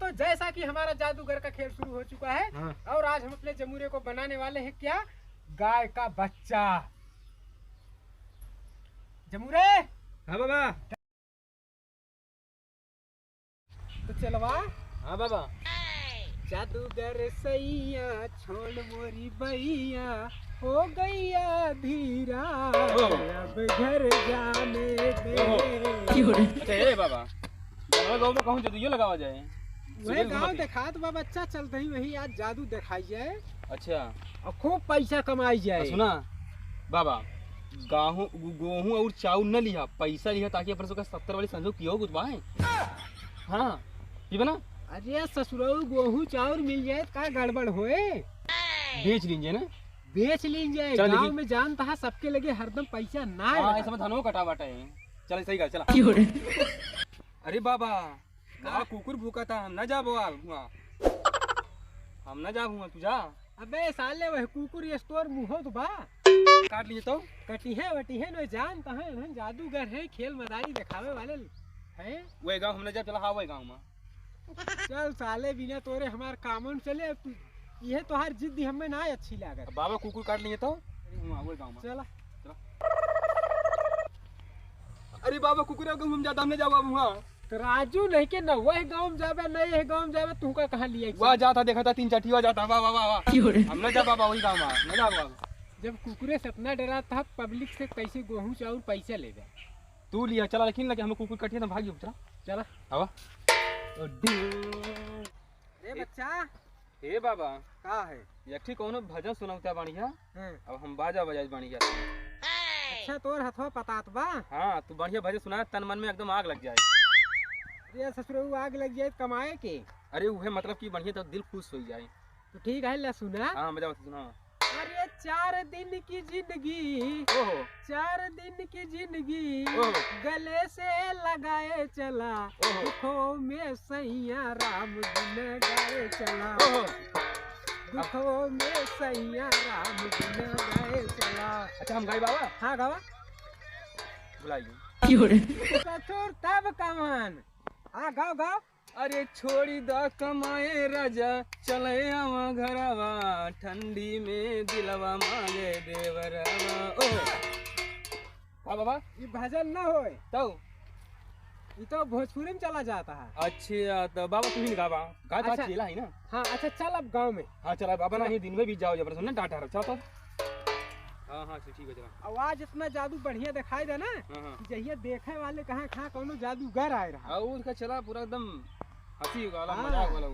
दोस्तों, जैसा कि हमारा जादूगर का खेल शुरू हो चुका है। हाँ। और आज हम अपने जमूरे को बनाने वाले हैं क्या, गाय का बच्चा। जमूरे। हाँ बाबा। तो चलवा। हाँ बाबा। जादूगर सैया छोड़ मोरी बैया, हो गैया धीरा, अब घर जाने दे। बाबा गाँव में कहूँ जादू लगावा जाए, वही गाँव देखा तो बाबा अच्छा चलते ही वही आज जादू दिखाई जाए। अच्छा। और खूब पैसा कमाई जाए। सुना बाबा, गेहूं और चाउर न लिया, पैसा लिया ताकि अपन का 70 वाली संजोग पियो कुछ बाए। हाँ ये बना। अरे ससुराल गेहूं चाउर मिल जाए का गड़बड़ होए, बेच लीजिए ना, बेच लीजिए। गाँव में जानता है सबके लगे हरदम पैसा ना है। ऐसा धनो कटा बाटा है। चल सही गा चला। अरे बाबा कुकुर भूखा था, हम न जा बुआ, हम न जा बुआ, तू जा। अबे साले वह कुकुर स्टोर मुहो तो बा काट लीजिए तो कटी है वटी है न, जानता है न जादूगर है, खेल मदारी दिखावे वाले हैं। वही गाँव हम न जा, चला हाँ वही गाँव में। चल साले बिना तोरे हमार कामन चले, ये तो हर जिद्दी हमें ना अच्छी लागत। बाबा कुकुर काट लिए तो वही गाँव में चला। अरे बाबा कुकुर हम जाता, हमने जा बाबू। तो राजू नहीं के न वह गाँव में जावे नहीं है गाँव में जावे, तू का कहाँ लिया? वहाँ जाता देखा था 3 चट्टी जाता। वाह वाह वाह, हम न जा बाबा वही गाँव में, न जा बाबा। जब कुकुरे से अपना डरा था पब्लिक से कैसे गेहूं चाउर पैसा ले गए। तू लिया चला, लेकिन लगे हमें कुकुर कटिए तो भागी चला चला। हवा ए बच्चा। हे बाबा का है? यठी कोनो भजन सुनावता बढ़िया। अब हम बाजा बजाई बढ़िया। अच्छा तोर हथवा पतात बा। हाँ तू बढ़िया भजन सुना, तन मन में एकदम आग लग जाए। अरे ससुर आग लग जाए कमाए के। अरे वह मतलब कि बढ़िया तो दिल खुश हो जाए। तो ठीक है ला सुना। हाँ मजा सुना। अरे 4 दिन की जिंदगी, 4 दिन की जिंदगी गले से लगाए चला, दुखों में सैया राम गुन गाए चला, दुखों में सैया राम गुन गाए चला। अच्छा हम गाए बाबा? हाँ गावा। बुलाइए कठोर तब कमान। हाँ गाओ गाओ। अरे छोड़ी दा कमाए राजा, चले आवा घरवा, ठंडी में दिलवा मांगे देवरवा। बाबा ये भजन न होए तो ये तो भोजपुरी में चला जाता है। अच्छा तो बाबा तू ही गावा गा का चेला है ना। हाँ अच्छा चल अब गांव में। हाँ चला बाबा ना, ये दिन में भी जाओ जबरदस्त ना डांटा रहा। चलो हाँ हाँ ठीक है चला। आवाज इतना जादू बढ़िया दिखाई दे ना, जहिया देखे वाले कहाँ कहाँ कौनो जादूगर आए रहा। और उसका चला पूरा एकदम हंसी वाला मजाक वाला।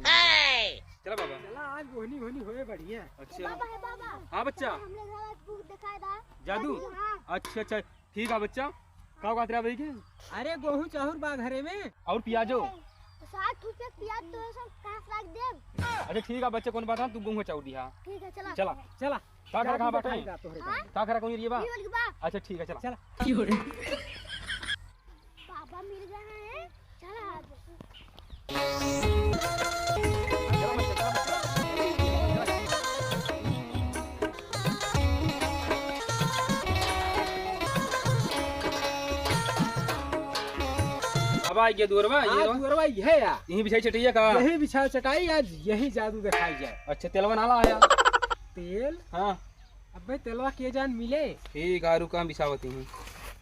चला बाबा चला आज गोहनी गोहनी होए बढ़िया। अच्छा बाबा। हाँ बच्चा जादू। अच्छा अच्छा ठीक है बच्चा। का बात रहा भाई के? अरे गेहूं चाउर बा घरे में और प्याजो 60 रुपए प्याज तो सब कहां रख दे। अच्छा ठीक है बच्चे कोन बात है, तू गेहूं चाउर दिया। ठीक है चला चला चला। का कहां बैठे का करा कौन ये बा? अच्छा ठीक है चला चला। पापा मिल गए हैं, चला। अब आ गया दूरवा, ये दूरवा है यार, यही बिछाई चटैया का, यही बिछा चटाई, आज यही जादू दिखाई जाए। अच्छा तेलवा नाला आया तेल? हाँ अबे तेलवा के जान मिले। ठीक है रुका बिछावती हूँ।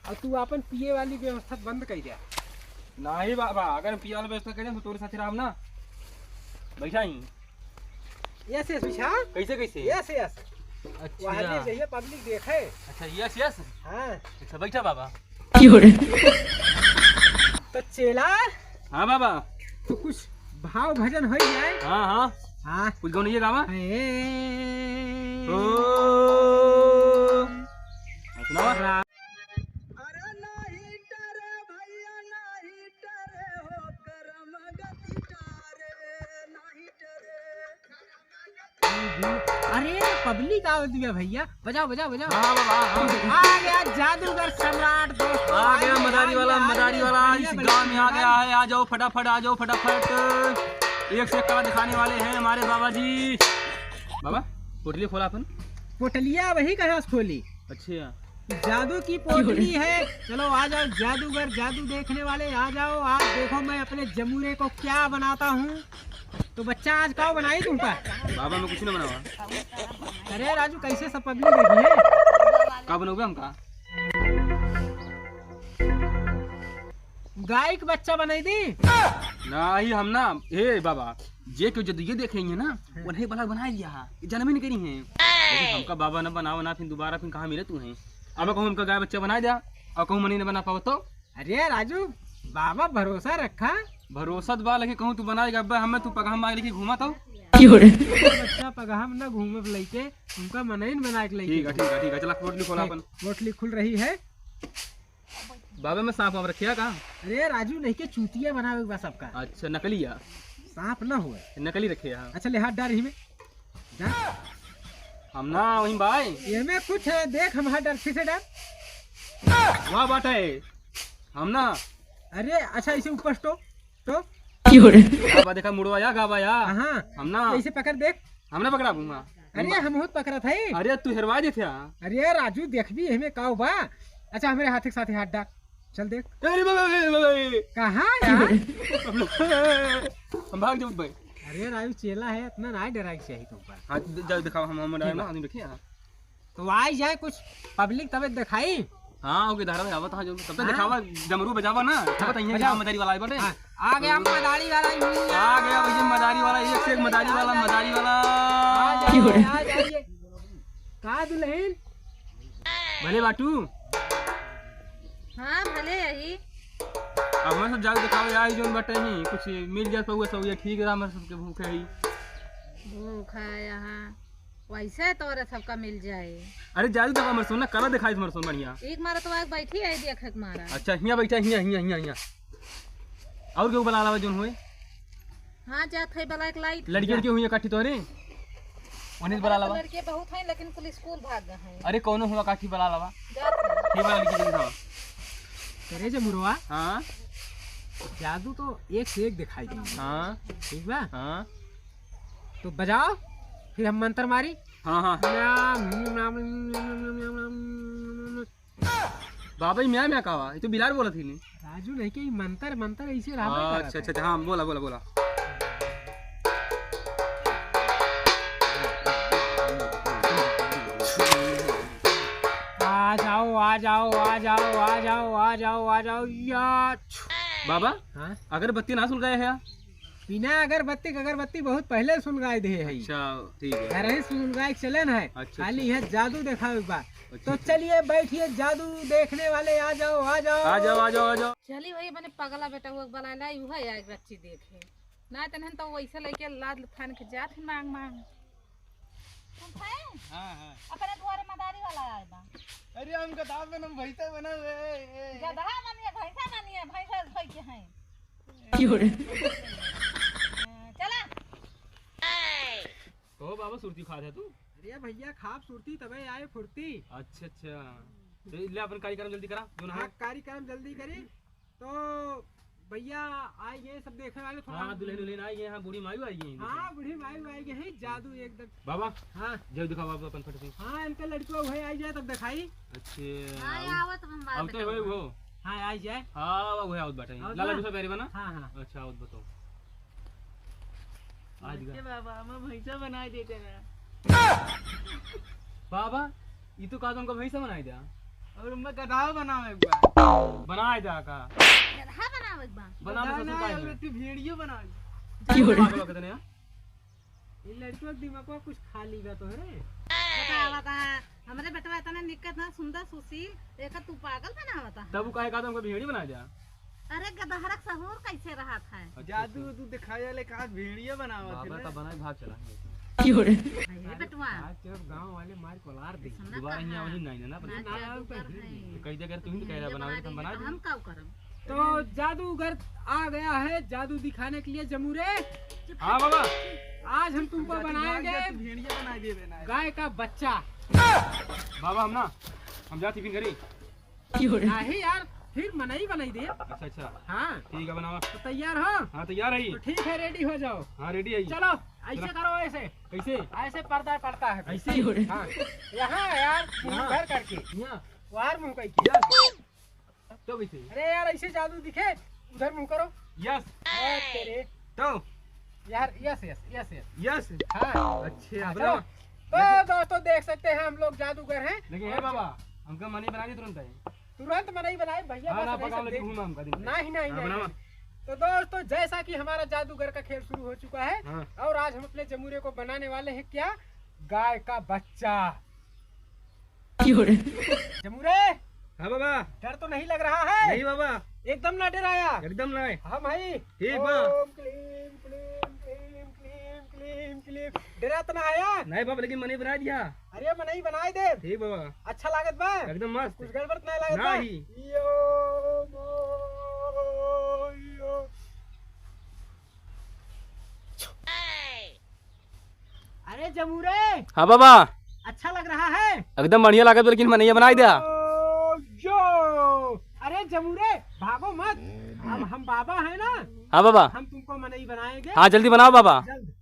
और तू अपन पिए वाली व्यवस्था बंद कर दे। नहीं बाबा अगर पिए वाला व्यवस्था कर दे तो तोरे साथ राम ना बैठा ही। ऐसे बिछा कैसे कैसे? ऐसे ऐसे। अच्छा वहाँ चाहिए पब्लिक देखे। अच्छा यस यस। हाँ अच्छा बैठा बाबा। तो चेला। हाँ बाबा तो कुछ भाव भजन हो जाए। हाँ हाँ हाँ कुछ गाँव नहीं है गावा। सुनावा। अरे पब्लिक आ दिया भैया, बजाओ बजाओ बजाओ। हाँ बाबा आ गया जादूगर सम्राट दोस्तों, आ गया मदारी वाला इस गांव में आ गया है। आ जाओ फटाफट, आ जाओ फटाफट। एक से एक कला दिखाने वाले हैं हमारे बाबा जी। बाबा पोटली खोला अपन। पोटलिया वही कहाँ से खोली? अच्छा जादू की पोटली है। चलो आ जाओ जादूगर, जादू देखने वाले आ जाओ। आज देखो मैं अपने जमूरे को क्या बनाता हूँ। तो बच्चा आज का बनाई तुम पर? बाबा मैं कुछ नहीं बनावा। अरे राजू कैसे सब पब्लिक देखी है? का बनोगे हमका? गाय का बच्चा बनाई दी? नहीं हम ना हे बाबा जे क्यों जब ये देखेंगे ना उन्हें बड़ा बना दिया जन्म ही नहीं करी है। लेकिन हमका बाबा न बनाओ ना फिर दोबारा फिर कहाँ मिले तू है। अब कहूँ हमका गाय बच्चा बना दिया और कहूँ मनी न बना पाओ तो? अरे राजू बाबा भरोसा रखा। भरोसा तो बा लेकिन कहूँ तू बनाएगा अब हमें तू पगहा मार लेके घूमा तो बच्चा पगहम न घूमे लेके उनका मनाई बना के लेके। ठीक है चला पोटली खोला अपन। पोटली खुल रही है। बाबा में सांप वाप रखिया का? अरे राजू नहीं के चूतिया बनावे बस सबका। अच्छा नकली है? सांप न हुए नकली रखे। अच्छा ले हाथ डाल रही में जा। हम ना वहीं बाय ये में कुछ है देख हम हाथ डाल फिर से डाल। वहाँ बात है हम ना। अरे अच्छा इसे ऊपर तो गाबा देखा मुड़वा या गाबा या हाँ हम ना इसे पकड़ देख। हमने पकड़ा घूमा। अरे हम बहुत पकड़ा था। अरे तू हेरवा दे थे। अरे राजू देख भी हमें काऊ बा। अच्छा हमारे हाथ के साथ हाथ डाल चल देख। अरे बाबा कहाँ यार? हम भाग जाओ भाई। अरे राजू चेला है इतना ना डरा के चाहिए तुम पर। हाँ जाओ दिखाओ हम डाल ना आदमी रखिए। तो आई जाए कुछ पब्लिक तब दिखाई। हाँ ओके धारा में आवत हाँ जो तब तक दिखावा डमरू बजावा ना तब तक यहां मदारी वाला आई बटे। आ गया मदारी वाला। आ गया भैया मदारी वाला एक से एक मदारी वाला। आ जाइए का दुल्हन भले बाटू। हाँ भले यही अब हमें सब जाके दिखाओ यार जोन बटे ही कुछ मिल जाए तो सब ये ठीक है। हमारे सबके भूखे ही भूख है यहाँ वैसे तो सबका मिल जाए। अरे जादू तक हमारे सोना कला दिखाई तुम्हारे सोना बढ़िया। एक मारा तो आग बैठी है देख एक मारा। अच्छा हिया बैठा हिया और क्यों बना लावा जोन हुए? हाँ जात है बला एक लाइट लड़की हुई काठी तोरे उन्हें बला लावा। लड़के बहुत हैं लेकिन कुल स्कूल भाग गए हैं। अरे कौन हुआ काठी बला लावा? जात है। ठीक वाला लड़की दिखाओ। करे जो मुरवा हाँ जादू तो एक से एक दिखाई दे। हाँ ठीक बा हाँ तो बजाओ फिर हम मंत्र मारी। हाँ बाबा मैं क्या कहा? ये तो बिलार बोला थी नहीं। राजू नहीं के मंत्र ऐसे रहा। अच्छा हाँ बोला। आ जाओ या बाबा हाँ? अगरबत्ती ना सुलगाए है? बिना अगरबत्ती बहुत पहले सुलगाए दे है। अच्छा ठीक है। घर ही सुलगाए चलन है। अच्छा, खाली है जादू दिखाओ एक बार। अच्छा, तो चलिए बैठिए जादू देखने वाले आ जाओ। चली वही बने पगला बेटा हुआ बला लाई हुआ या एक बच्ची देखे ना तनहन तो वैसे लेके लाद थान के जात ही मांग। तुम है? हाँ अपने द्वारे मदारी वाला आए बा। अरे हम गधा में हम भैंसा बना गधा मानिए भैंसा भाई के हैं। चला ओ बाबा सुरती खा है तू? अरे भैया खाप सुरती तबे आए फुर्ती। अच्छा तो ले अपन कार्यक्रम जल्दी करा जो हाँ कार्यक्रम जल्दी करी। तो भैया आइए सब देखने वाले थोड़ा। हाँ दुल्हन आई है। हाँ बूढ़ी मायू आई है। हाँ बूढ़ी मायू आई है जादू एकदम। बाबा हाँ जब दिखाओ बाबा अपन फट से। हाँ इनका लड़का वही आई जाए तब दिखाई। अच्छा हां आवत हम बात अब तो होए वो। हाँ आई जाए। हाँ वो है आउट बैठा है लाला दूसरा पैरी बना। हाँ अच्छा आउट बताओ आज दिखा। बाबा हम भैंसा बना देते ना। बाबा ये तो का तुमको भैंसा बनाई दिया और मैं गधा बनावे एक बार। बनाए दिया का गधा बनावे बा। बना में ससुर का है तू भेड़ियो बना। कितने हैं? ये लड़कियों दिमाग में कुछ खा लीगा तो है। बता हमरे बेटवा इतना निकत ना सुंदर सुशील एक तू पागल बना बता। तब काहे का तुमको भेड़ी बना दिया? अरे गदहरक सहूर कैसे रहा था? जादू तू दिखाया ले कहा भेड़िया बनावा बाबा का बनाए भाग चला हे बेटवा आज जब गांव वाले मार को लार दे। दोबारा यहाँ वही नहीं ना ना जादूगर है। कई जगह तुम ही तो कह रहा बनाओगे हम बना हम का करम। तो जादूगर आ गया है जादू दिखाने के लिए जमूरे। हाँ बाबा आज हम तुमको बनाएंगे भेड़िया बना दे गाय का बच्चा। बाबा हम जाती फिर करी नहीं यार फिर मनाई बनाई दे। अच्छा हाँ ठीक है बनावा। तो तैयार हो? हाँ तैयार है। तो ठीक है रेडी हो जाओ। हाँ रेडी है। चलो ऐसे करो ऐसे कैसे? ऐसे पर्दा पड़ता है ऐसे हाँ यहाँ यार हाँ। घर करके यहाँ वार मुंह कहीं किया। तो कैसे? अरे यार ऐसे जादू दिखे उधर मुंह करो। यस तेरे तो यार yes yes yes yes yes हाँ अच्छा चलो। बना। तो दोस्तों देख सकते हैं हम लोग जादूगर हैं। लेकिन हे बाबा हमका मनी बना दे तुरंत है। तुरंत मनाई बनाए भैया हाँ ना बस पका ऐसे लेकिन घूमा हमका दिन नहीं नहीं हाँ, नहीं बनावा। नहीं। तो दोस्तों जैसा कि हमारा जादूगर का खेल शुरू हो चुका है हाँ और आज हम अपने जमूरे को बनाने वाले हैं क्या, गाय का बच्चा। जमूरे हाँ बाबा डर तो नहीं लग रहा है? नहीं बाबा एकदम ना डराया। एकदम नहीं। हम भाई ठीक बा। ओम क्लीम क्लीम क्लीम क्लीम क्लीम क्लीम। डरा तो ना आया? नहीं बाबा लेकिन मनी बना दिया। अरे मैं नहीं बनाए दे। ठीक बाबा अच्छा लागत बा? एकदम मस्त। कुछ गड़बड़ तो नहीं लागत बा? नहीं। यो मो यो। अरे जमूरे हाँ बाबा अच्छा लग रहा है? एकदम बढ़िया लगा लेकिन मैंने ये बना दिया। जो अरे जमूरे भागो मत, हम बाबा है ना, हाँ बाबा हम तुमको मनई बनाएंगे हाँ जल्दी बनाओ बाबा। जल्द।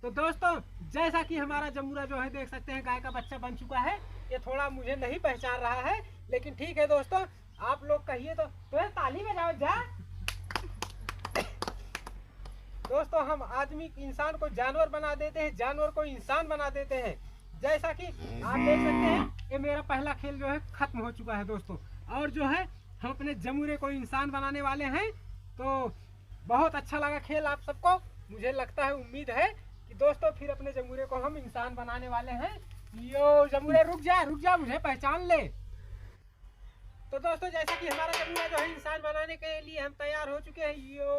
तो दोस्तों जैसा कि हमारा जमूरा जो है देख सकते हैं गाय का बच्चा बन चुका है। ये थोड़ा मुझे नहीं पहचान रहा है लेकिन ठीक है दोस्तों, आप लोग कहिए तो ताली बजाओ जा। दोस्तों हम आदमी इंसान को जानवर बना देते हैं, जानवर को इंसान बना देते हैं। जैसा कि आप देख सकते हैं ये मेरा पहला खेल जो है खत्म हो चुका है दोस्तों, और जो है हम अपने जमूरे को इंसान बनाने वाले हैं। तो बहुत अच्छा लगा खेल आप सबको, मुझे लगता है उम्मीद है कि दोस्तों फिर अपने जमूरे को हम इंसान बनाने वाले हैं। यो जमूरे रुक जा मुझे पहचान ले। तो दोस्तों जैसा कि हमारा जमूरा जो है इंसान बनाने के लिए हम तैयार हो चुके हैं। यो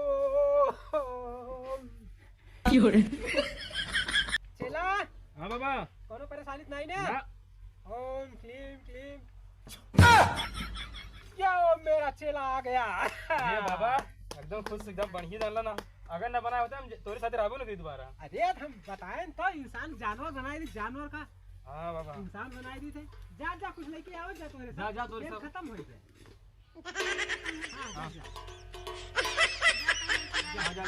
चला हाँ बाबा कोनो परेशानी नहीं ना? ना। ओम क्लीम क्लीम। यो मेरा चेला आ गया। ये बाबा एकदम खुश एकदम बढ़िया जानला ना। अगर ना बनाया होता हम तोरे साथ रहबो ना करी दोबारा। अरे हम बताएं तो इंसान जानवर बनाए दी, जानवर का हाँ बाबा इंसान बनाए दी थे। जा कुछ लेके आओ जा तोरे जा, जा तोरे खेल साथ। खत्म हो गए। हाँ जा। जा।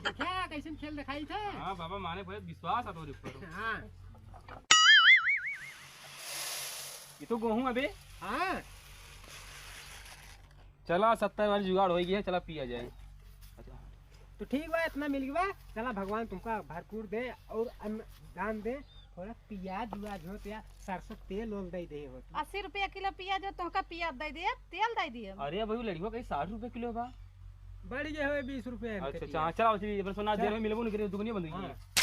देखा कैसे खेल दिखाई थे। हाँ बाबा माने बहुत विश्वास है तोरे ऊपर। हाँ ये तो गेहूं अबे हाँ चला 70 वाली जुगाड़ हो गई है, चला पिया जाए। तो ठीक बा, इतना मिल गया। चला भगवान तुमका भरपूर दे और अन्न दान दे। थोड़ा प्याज उज हो या सरसों तेल ओल दे दे हो। 80 रुपया किलो पियाज हो तो पियाज दे दिए, तेल दे दिए। अरे भाई लड़कियों कहीं 60 रुपए किलो बा। बढ़ गए हुए 20 रुपए। अच्छा चला सोना देर में मिलबो नहीं करे दुकान बंद हाँ। की।